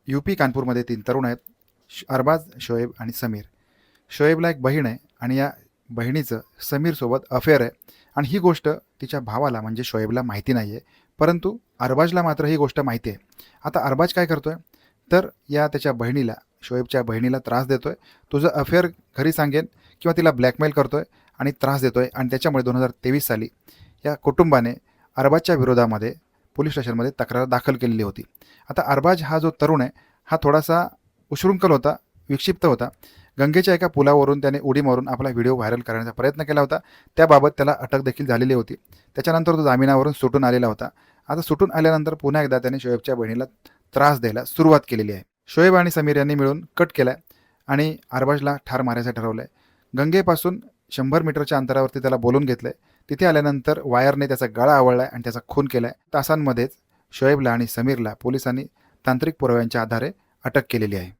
UP कानपूरमध्ये 3 तरुण आहेत. अरबाज, शोएब आणि समीर. शोएबला एक बहीण आहे आणि या बहिणीचं समीरसोबत अफेअर आहे आणि ही गोष्ट तिच्या भावाला म्हणजे शोएबला माहिती नाही आहे. परंतु अरबाजला मात्र ही गोष्ट माहिती आहे. आता अरबाज काय करतोय, तर त्याच्या बहिणीला, शोएबच्या बहिणीला त्रास देतोय. तुझं अफेअर घरी सांगेन किंवा तिला ब्लॅकमेल करतोय आणि त्रास देतोय आणि त्याच्यामुळे 2023 साली या कुटुंबाने अरबाजच्या विरोधामध्ये पोलीस स्टेशनमध्ये तक्रार दाखल केलेली होती. आता अरबाज हा जो तरुण आहे, हा थोडासा उशृंखल होता, विक्षिप्त होता. गंगेच्या एका पुलावरून त्याने उडी मारून आपला व्हिडिओ व्हायरल करण्याचा प्रयत्न केला होता. त्याबाबत त्याला अटक देखील झालेली होती. त्याच्यानंतर तो जामिनावरून सुटून आलेला होता. आता सुटून आल्यानंतर पुन्हा एकदा त्याने शोएबच्या बहिणीला त्रास द्यायला सुरुवात केलेली आहे. शोएब आणि समीर यांनी मिळून कट केलाय आणि अरबाजला ठार मारायचं ठरवलंय. गंगेपासून 100 मीटरच्या अंतरावरती त्याला बोलून घेतलंय. तिथे आल्यानंतर वायरने त्याचा गळा आवळलाय आणि त्याचा खून केलाय. तासांमध्येच शोएबला आणि समीरला पोलिसांनी तांत्रिक पुराव्यांच्या आधारे अटक केलेली आहे.